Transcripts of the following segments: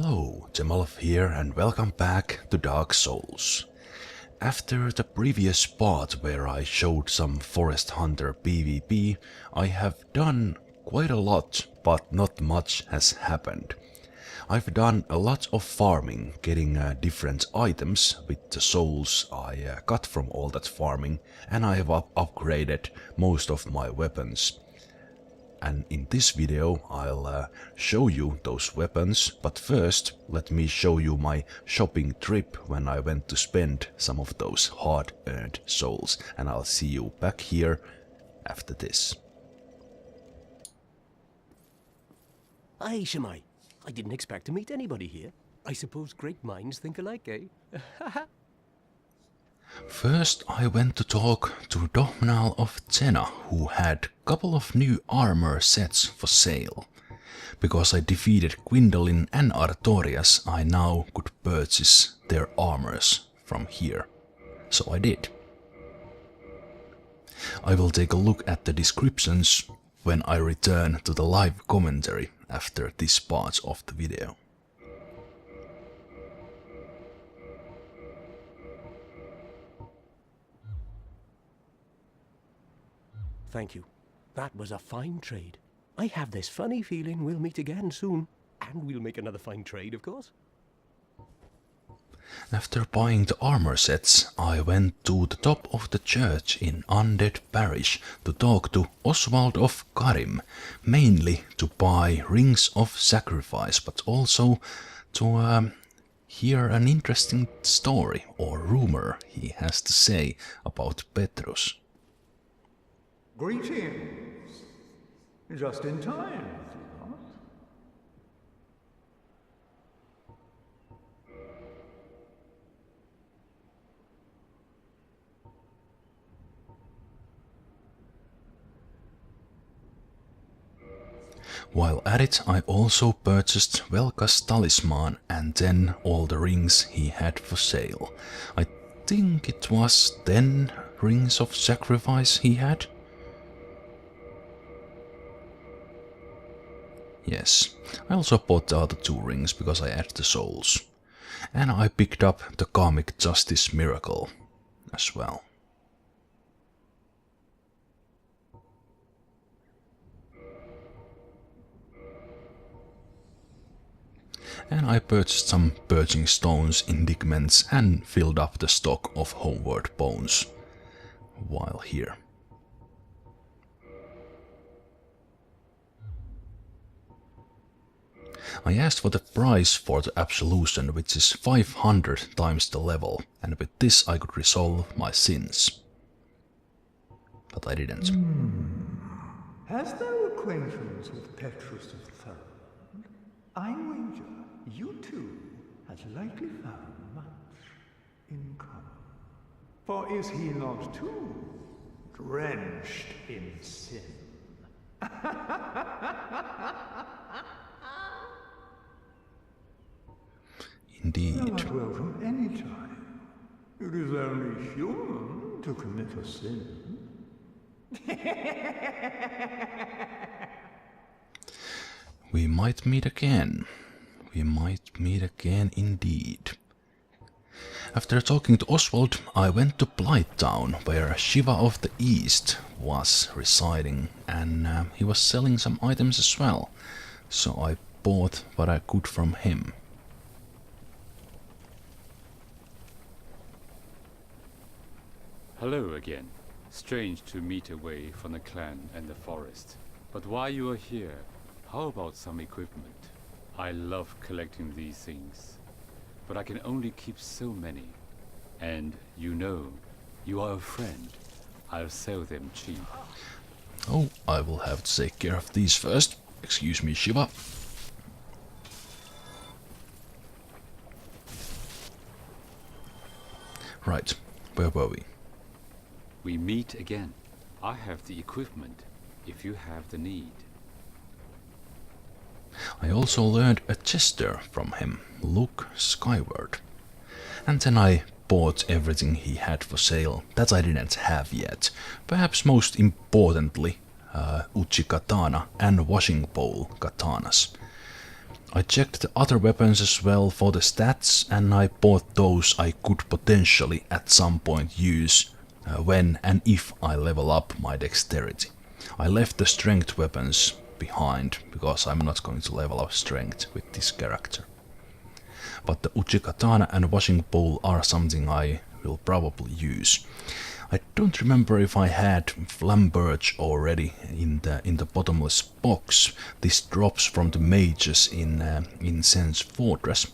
Hello, Zemalf here and welcome back to Dark Souls. After the previous part where I showed some Forest Hunter PvP, I have done quite a lot, but not much has happened. I've done a lot of farming, getting different items with the souls I got from all that farming, and I have upgraded most of my weapons. And in this video I'll show you those weapons, but first let me show you my shopping trip when I went to spend some of those hard-earned souls, and I'll see you back here after this. Hi, Shemai. I didn't expect to meet anybody here. I suppose great minds think alike, eh? First I went to talk to Domhnall of Zena, who had a couple of new armor sets for sale. Because I defeated Gwendolyn and Artorias, I now could purchase their armors from here. So I did. I will take a look at the descriptions when I return to the live commentary after this part of the video. Thank you. That was a fine trade. I have this funny feeling we'll meet again soon. And we'll make another fine trade, of course. After buying the armor sets, I went to the top of the church in Undead Parish to talk to Oswald of Carim, mainly to buy rings of sacrifice, but also to hear an interesting story or rumor he has to say about Petrus. Greetings. Just in time, is it not? While at it, I also purchased Velka's talisman and then all the rings he had for sale. I think it was 10 rings of sacrifice he had. Yes, I also bought the other 2 rings because I had the souls. And I picked up the Karmic Justice Miracle as well. And I purchased some purging stones, indictments, and filled up the stock of homeward bones while here. I asked for the price for the absolution, which is 500 times the level, and with this I could resolve my sins. But I didn't. Hast thou acquaintance with Petrus of Third? I wager you two has likely found much in common. For is he not too drenched in sin? Indeed. Thou art welcome any time. It is only human to commit a sin. We might meet again. We might meet again indeed. After talking to Oswald, I went to Blighttown, where Shiva of the East was residing, and he was selling some items as well, so I bought what I could from him. Hello again. Strange to meet away from the clan and the forest. But while you are here, how about some equipment? I love collecting these things, but I can only keep so many. And you know, you are a friend. I'll sell them cheap. Oh, I will have to take care of these first. Excuse me, Shiva. Right, where were we? We meet again. I have the equipment, if you have the need. I also learned a gesture from him, look skyward. And then I bought everything he had for sale that I didn't have yet. Perhaps most importantly, Uchi katana and washing bowl katanas. I checked the other weapons as well for the stats, and I bought those I could potentially at some point use when and if I level up my dexterity. I left the strength weapons behind because I'm not going to level up strength with this character. But the Uchi Katana and washing bowl are something I will probably use. I don't remember if I had Flamberge already in the bottomless box. This drops from the mages in Sen's Fortress.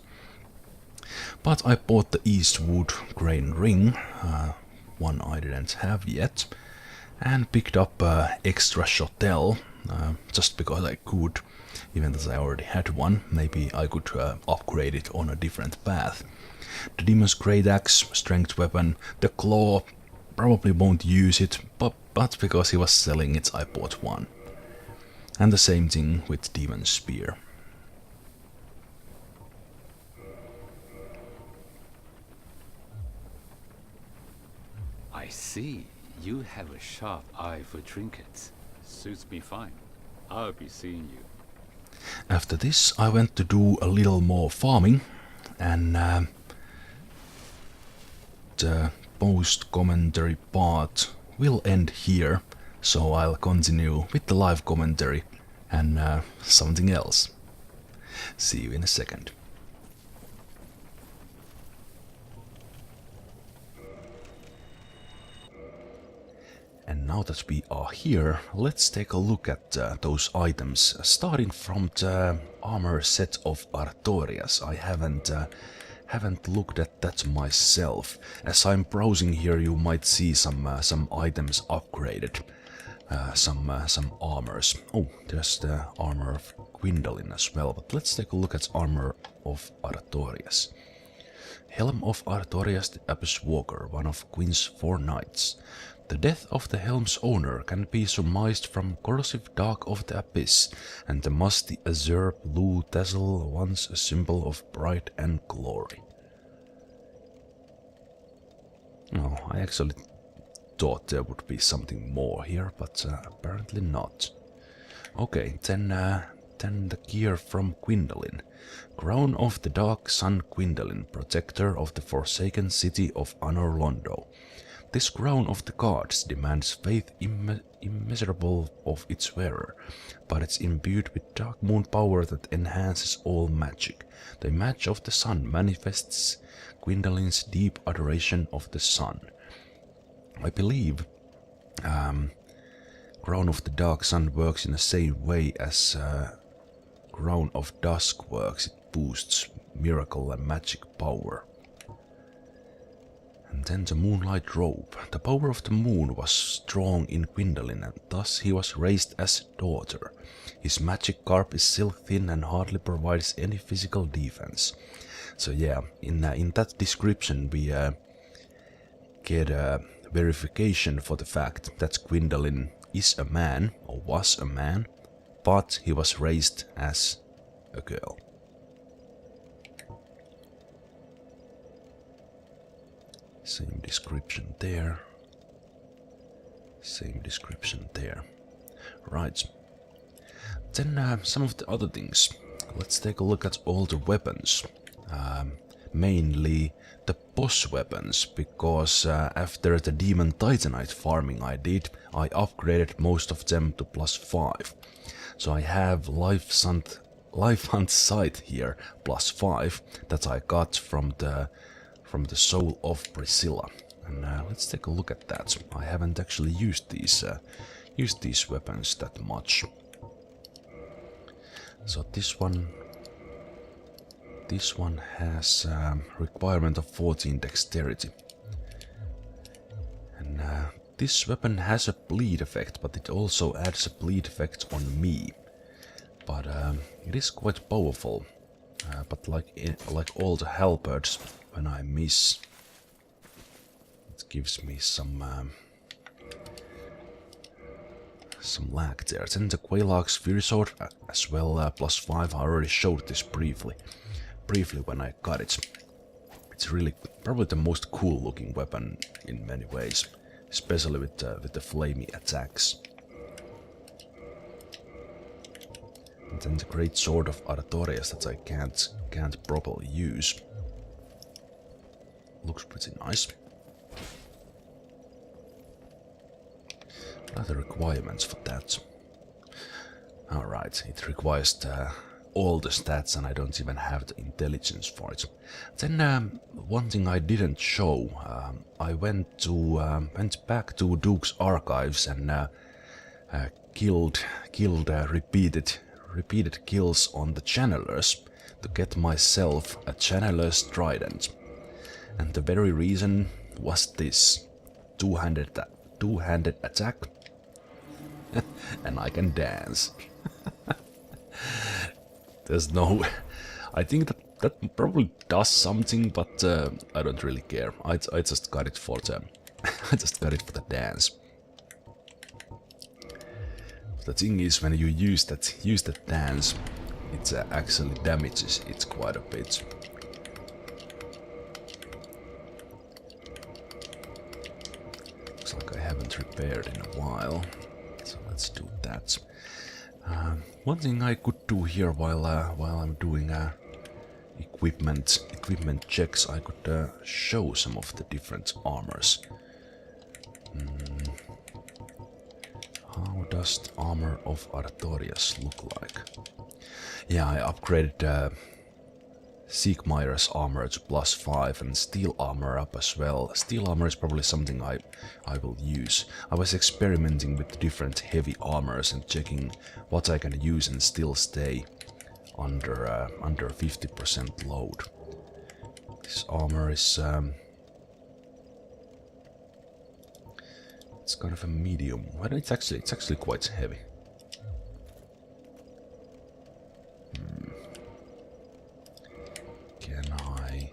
But I bought the Eastwood Grain Ring, one I didn't have yet, and picked up extra Shotel, just because I could, even though I already had one. Maybe I could upgrade it on a different path. The Demon's Great Axe, strength weapon, the Claw, probably won't use it, but because he was selling it, I bought one. And the same thing with Demon's Spear. I see. You have a sharp eye for trinkets. Suits me fine. I'll be seeing you. After this, I went to do a little more farming, and the post-commentary part will end here, so I'll continue with the live commentary and something else. See you in a second. And now that we are here, let's take a look at those items, starting from the armor set of Artorias. I haven't looked at that myself. As I'm browsing here, you might see some items upgraded, some armors. Oh, there's the armor of Gwyndolin as well. But let's take a look at armor of Artorias. Helm of Artorias the Abyss Walker, one of Gwyn's 4 knights. The death of the helm's owner can be surmised from corrosive dark of the abyss, and the musty azure blue tassel once a symbol of pride and glory. Oh, I actually thought there would be something more here, but apparently not. Okay, then the gear from Gwyndolin. Crown of the Dark Sun Gwyndolin, protector of the forsaken city of Anor Londo. This crown of the gods demands faith immeasurable of its wearer, but it's imbued with dark moon power that enhances all magic. The image of the sun manifests Gwyndolin's deep adoration of the sun. I believe Crown of the Dark Sun works in the same way as Crown of Dusk works. It boosts miracle and magic power. And then the Moonlight Robe. The power of the moon was strong in Gwyndolin, and thus he was raised as daughter. His magic garb is silk thin and hardly provides any physical defense. So yeah, in that description we get a verification for the fact that Gwyndolin is a man, or was a man, but he was raised as a girl. Same description there. Same description there. Right. Then some of the other things. Let's take a look at all the weapons. Mainly the boss weapons, because after the Demon Titanite farming I did, I upgraded most of them to +5. So I have Life Hunt Sight here, +5, that I got from the Soul of Priscilla. And let's take a look at that. I haven't actually used these weapons that much. So this one has requirement of 14 dexterity. And this weapon has a bleed effect, but it also adds a bleed effect on me. But it is quite powerful. But like all the halberds, when I miss, it gives me some lag there. Then the Quelaag's Fury Sword as well, +5. I already showed this briefly when I got it. It's really probably the most cool looking weapon in many ways, especially with the flamey attacks. and then the great sword of Artorias that I can't properly use. Looks pretty nice. What are the requirements for that? Alright, it requires all the stats and I don't even have the intelligence for it. Then one thing I didn't show, I went back to Duke's archives and killed repeated kills on the channelers to get myself a channeler's trident. And the very reason was this two-handed attack. And I can dance. There's no... I think that probably does something, but I don't really care. I just got it for the... I just got it for the dance. The thing is, when you use that dance, it actually damages it quite a bit. Looks like I haven't repaired in a while, so let's do that. One thing I could do here while I'm doing equipment checks, I could show some of the different armors. How does the armor of Artorias look like? Yeah, I upgraded Siegmeyer's armor to +5 and steel armor up as well. Steel armor is probably something I will use. I was experimenting with different heavy armors and checking what I can use and still stay under 50% load. This armor is it's kind of a medium. Well, it's actually quite heavy. Can I?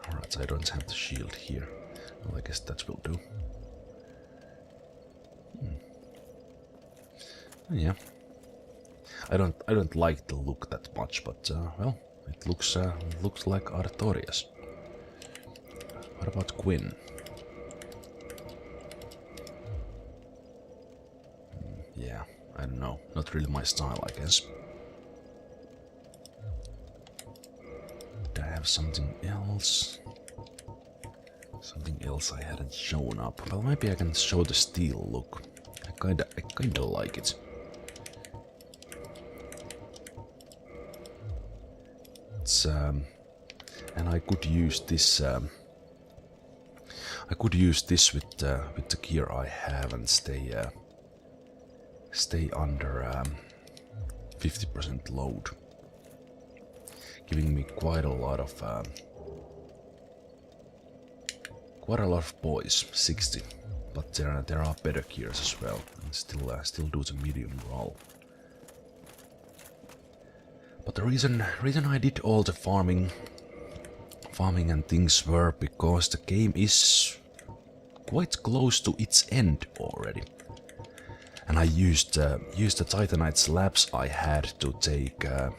Alright, I don't have the shield here. Well, I guess that will do. Yeah. I don't like the look that much, but well, it looks like Artorias. What about Quinn? Yeah, I don't know. Not really my style, I guess. Do I have something else? Something else I hadn't shown up. Well, maybe I can show the steel look. I kinda like it. It's and I could use this. I could use this with the gear I have and stay under 50% load, giving me quite a lot of boys, 60. But there are better gears as well, and still do the medium roll. But the reason I did all the farming and things were because the game is quite close to its end already. And I used the Titanite slabs I had to take the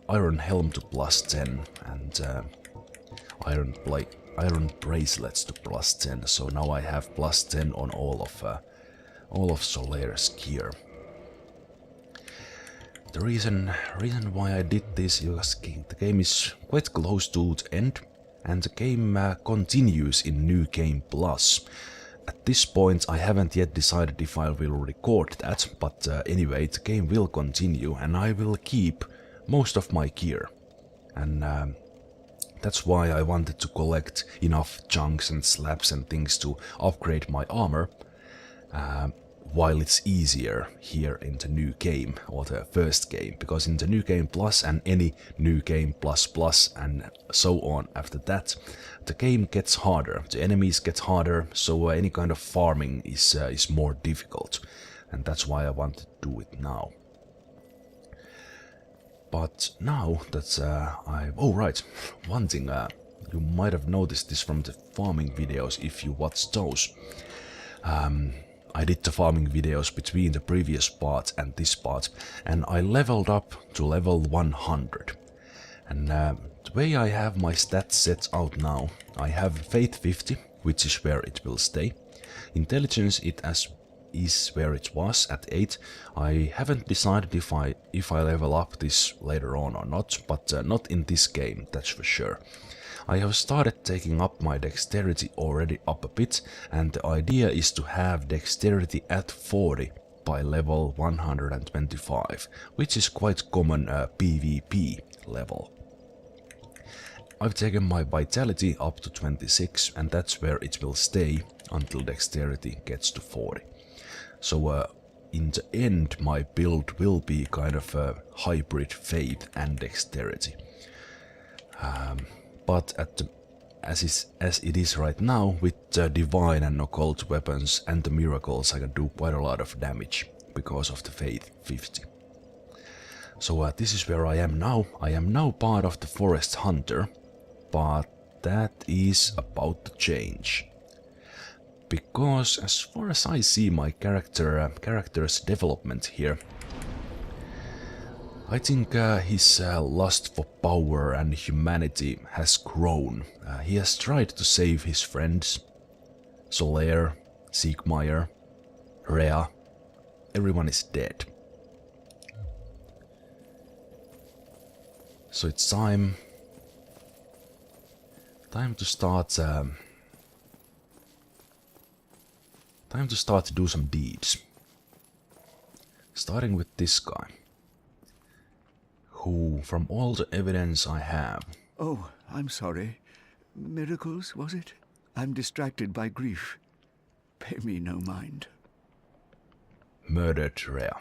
iron helm to +10 and iron bracelets to +10. So now I have +10 on all of Solare's gear. The reason why I did this is the game is quite close to its end, and the game continues in New Game Plus. At this point I haven't yet decided if I will record that, but anyway, the game will continue and I will keep most of my gear. And that's why I wanted to collect enough chunks and slabs and things to upgrade my armor. While it's easier here in the new game, or the first game, because in the New Game Plus and any New Game Plus and so on after that, the game gets harder, the enemies get harder, so any kind of farming is more difficult, and that's why I want to do it now. But now that oh right, one thing, you might have noticed this from the farming videos if you watched those. I did the farming videos between the previous part and this part, and I leveled up to level 100. And the way I have my stats set out now, I have Faith 50, which is where it will stay. Intelligence is where it was at 8. I haven't decided if I level up this later on or not, but not in this game, that's for sure. I have started taking up my dexterity already up a bit, and the idea is to have dexterity at 40 by level 125, which is quite common PvP level. I've taken my vitality up to 26, and that's where it will stay until dexterity gets to 40. So in the end my build will be kind of a hybrid faith and dexterity. But as it is right now, with divine and occult weapons and the miracles, I can do quite a lot of damage because of the Faith 50. So this is where I am now. I am now part of the Forest Hunter, but that is about to change. Because as far as I see my character's development here, I think his lust for power and humanity has grown. He has tried to save his friends, Solaire, Siegmeyer, Rhea. Everyone is dead. So it's time to start to do some deeds. Starting with this guy, who, from all the evidence I have... Oh, I'm sorry. Miracles, was it? I'm distracted by grief. Pay me no mind. Murdered Rhea.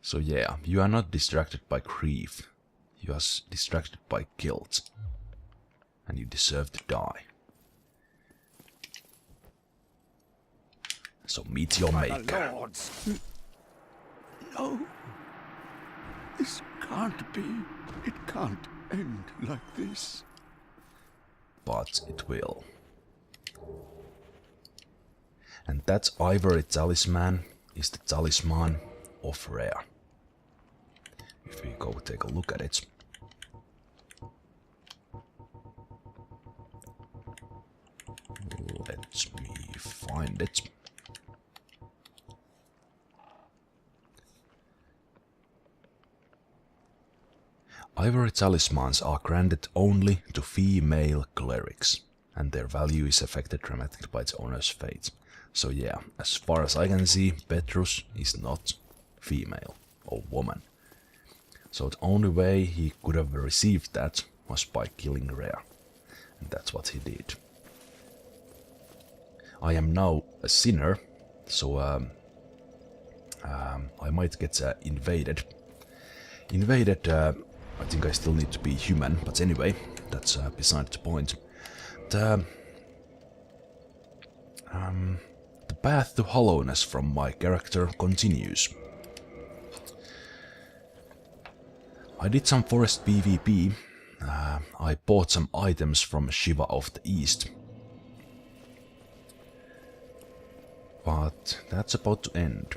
So yeah, you are not distracted by grief. You are distracted by guilt. And you deserve to die. So meet your maker. No. This can't be. It can't end like this. But it will. And that ivory talisman is the talisman of Rhea. If we go take a look at it. Let me find it. Ivory talismans are granted only to female clerics, and their value is affected dramatically by its owner's fate. So yeah, as far as I can see, Petrus is not female or woman. So the only way he could have received that was by killing Rhea, and that's what he did. I am now a sinner, so I might get invaded. I think I still need to be human, but anyway, that's beside the point. The path to hollowness from my character continues. I did some forest PvP. I bought some items from Shiva of the East. But that's about to end.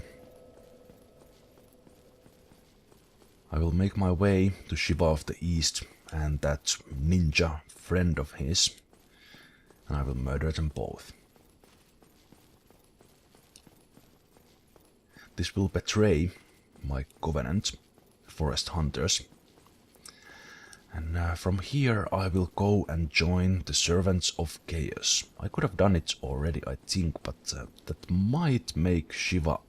I will make my way to Shiva of the East and that ninja friend of his, and I will murder them both. This will betray my covenant, Forest Hunters, and from here I will go and join the Servants of Chaos. I could have done it already, I think, but that might make Shiva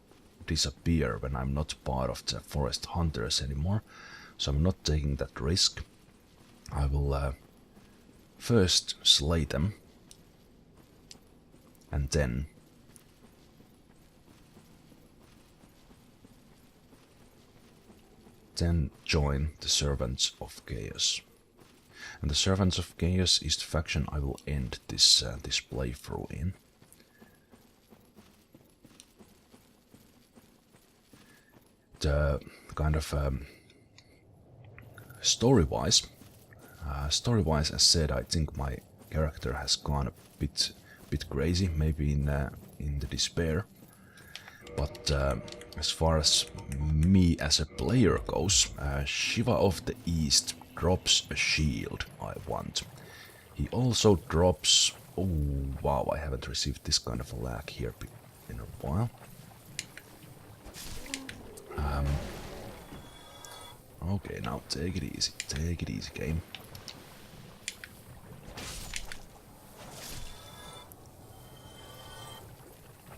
disappear when I'm not part of the Forest Hunters anymore, so I'm not taking that risk. I will first slay them, and then join the Servants of Chaos. And the Servants of Chaos is the faction I will end this playthrough in. The kind of story-wise, as said, I think my character has gone a bit crazy, maybe in the despair. But as far as me as a player goes, Shiva of the East drops a shield I want. He also drops... Oh, wow, I haven't received this kind of a lag here in a while. Okay, now take it easy game.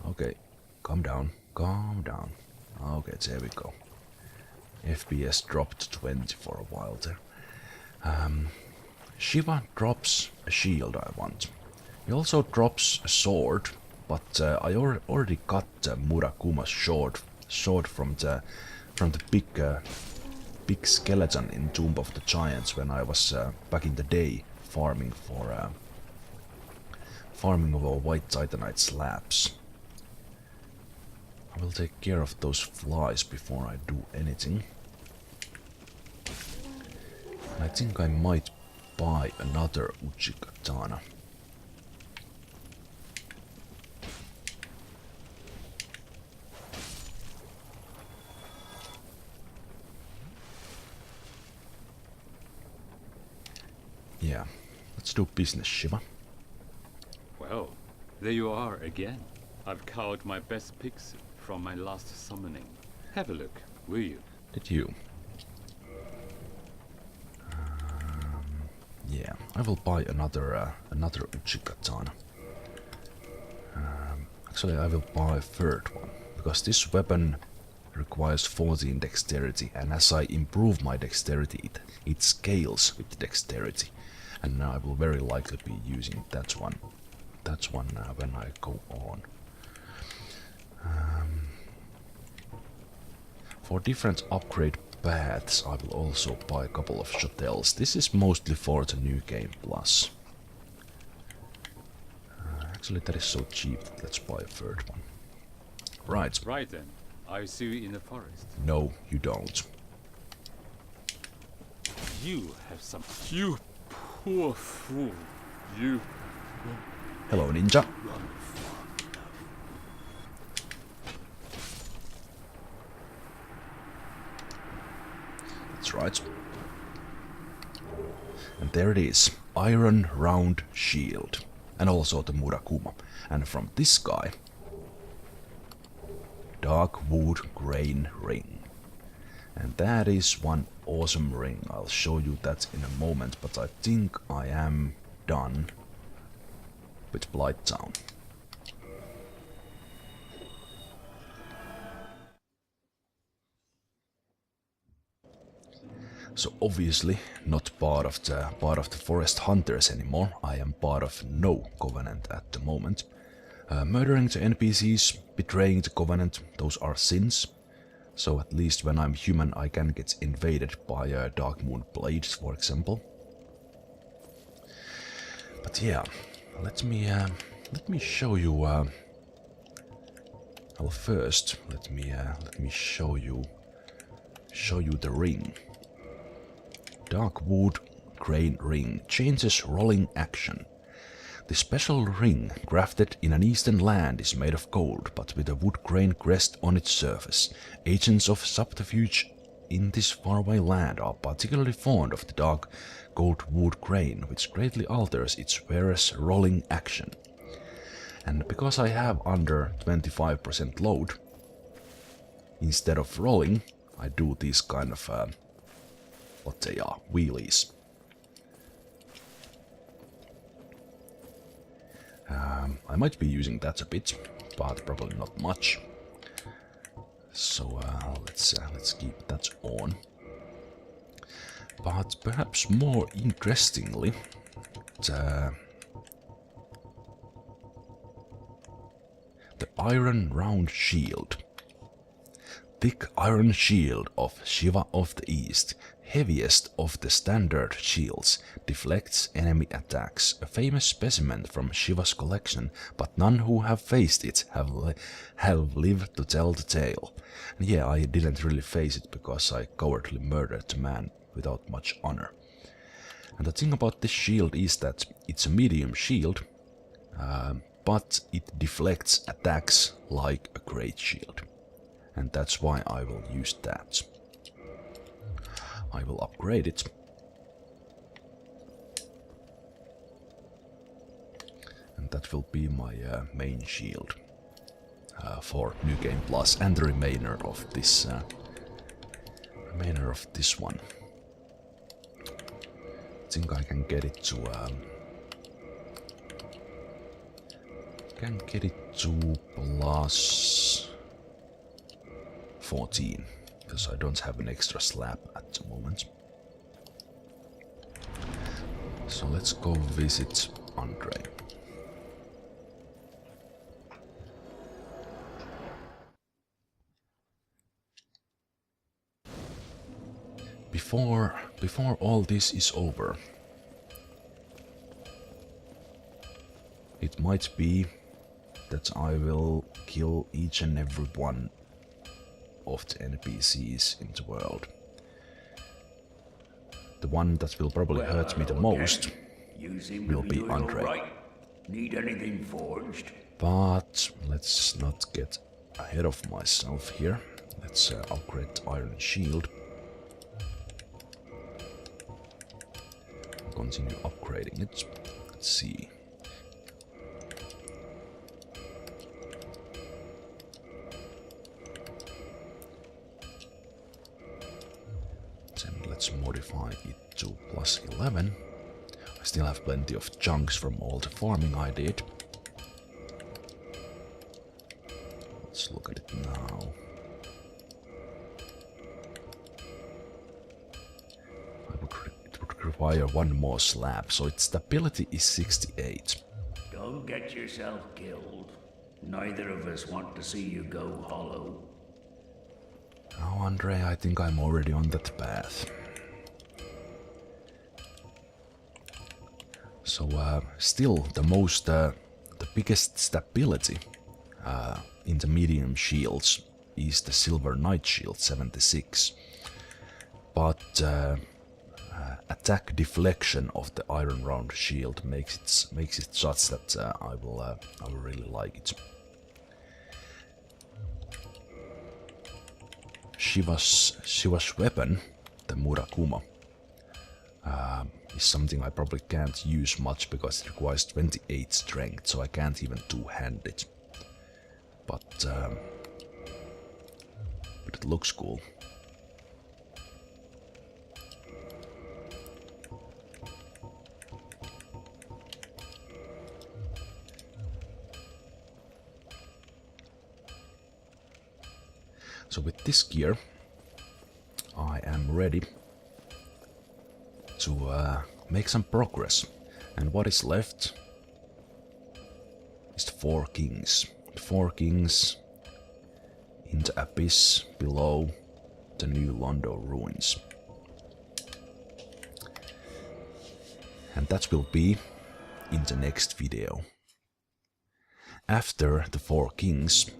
Okay, calm down. Okay, there we go. FPS dropped to 20 for a while there. Shiva drops a shield I want. He also drops a sword, but I already got Murakuma's sword from the big skeleton in Tomb of the Giants when I was back in the day farming over white titanite slabs. I will take care of those flies before I do anything. I think I might buy another Uchi katana. Yeah, let's do business, Shiva. Well, there you are again. I've culled my best picks from my last summoning. Have a look, will you? Did you? Yeah, I will buy another Uchi katana. Actually, I will buy a third one, because this weapon requires 14 dexterity, and as I improve my dexterity, it scales with dexterity, and I will very likely be using that one. When I go on. For different upgrade paths, I will also buy a couple of shotels. This is mostly for the new game plus. Actually, that is so cheap. Let's buy a third one. Right. Right then. I see you in the forest. No, you don't. You have some... You poor fool. You... Hello, ninja. That's right. And there it is. Iron round shield. And also the Murakuma. And from this guy... Dark wood grain ring. And that is one awesome ring. I'll show you that in a moment, but I think I am done with Blighttown. So obviously not part of the forest hunters anymore. I am part of no covenant at the moment. Murdering the NPCs, betraying the covenant, those are sins. So at least when I'm human I can get invaded by Dark Moon Blades, for example. But yeah, let me show you. Well, first let me show you the ring. Dark wood grain ring changes rolling action. The special ring, crafted in an eastern land, is made of gold, but with a wood grain crest on its surface. Agents of subterfuge in this faraway land are particularly fond of the dark gold wood grain, which greatly alters its wearer's rolling action. And because I have under 25% load, instead of rolling, I do these kind of, what they are, wheelies. I might be using that a bit, but probably not much. So let's keep that on. But perhaps more interestingly, the iron round shield. Thick iron shield of Shiva of the East, heaviest of the standard shields, deflects enemy attacks. A famous specimen from Shiva's collection, but none who have faced it have lived to tell the tale. And yeah, I didn't really face it because I cowardly murdered the man without much honor. And the thing about this shield is that it's a medium shield, but it deflects attacks like a great shield. And that's why I will use that. I will upgrade it. And that will be my main shield for New Game Plus and the remainder of this one. I think I can get it to plus 14 because I don't have an extra slab at the moment. So let's go visit Andre. Before all this is over, it might be that I will kill each and every one of the NPCs in the world. The one that will probably hurt me the most will be Andre. Right. Need anything forged? But let's not get ahead of myself here. Let's upgrade the Iron Shield. Continue upgrading it. Let's see. Then let's modify it to plus 11. I still have plenty of chunks from all the farming I did. Let's look at it now. It would require one more slab, so its stability is 68. Don't get yourself killed. Neither of us want to see you go hollow. Oh, Andre, I think I'm already on that path. So, still the biggest stability in the medium shields is the Silver Knight Shield 76. But attack deflection of the Iron Round Shield makes it such that I will really like it. Shiva's weapon, the Murakuma, is something I probably can't use much because it requires 28 strength, so I can't even two-hand it. But it looks cool. So with this gear, I am ready to make some progress. And what is left is the Four Kings. The Four Kings in the abyss below the New Londo ruins. And that will be in the next video. After the Four Kings,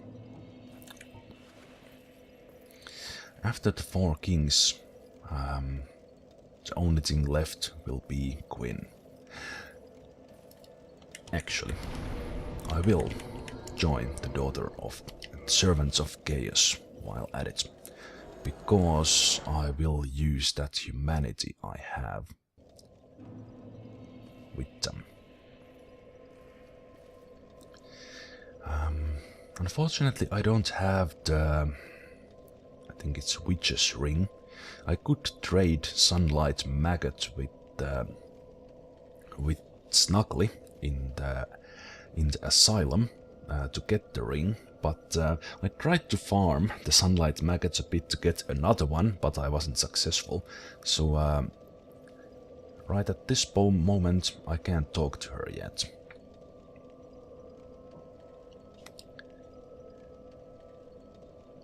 the only thing left will be Quinn. Actually, I will join the Daughter of Servants of Chaos while at it, because I will use that humanity I have with them. Unfortunately, I don't have the... I think it's Witch's Ring. I could trade Sunlight Maggot with Snuggly in the Asylum to get the ring, but I tried to farm the Sunlight Maggots a bit to get another one, but I wasn't successful. So right at this moment I can't talk to her yet.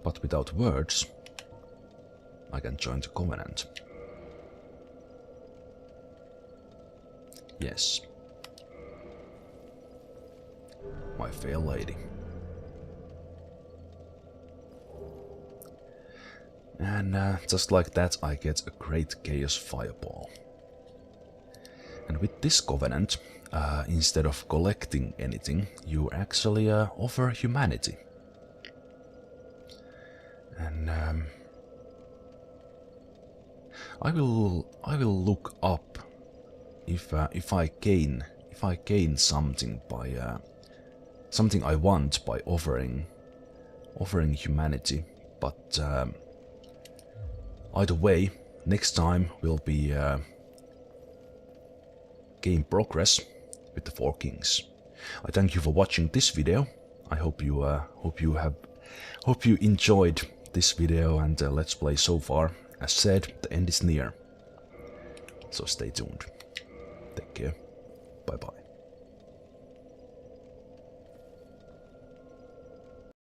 But without words, I can join the Covenant. Yes. My fair lady. And just like that I get a great Chaos Fireball. And with this Covenant, instead of collecting anything, you actually offer humanity. And I will look up if I gain gain something by something I want by offering humanity. But either way, next time will be game progress with the Four Kings. I thank you for watching this video. I hope you enjoyed this video and let's play so far. As said, the end is near. So stay tuned. Take care. Bye bye.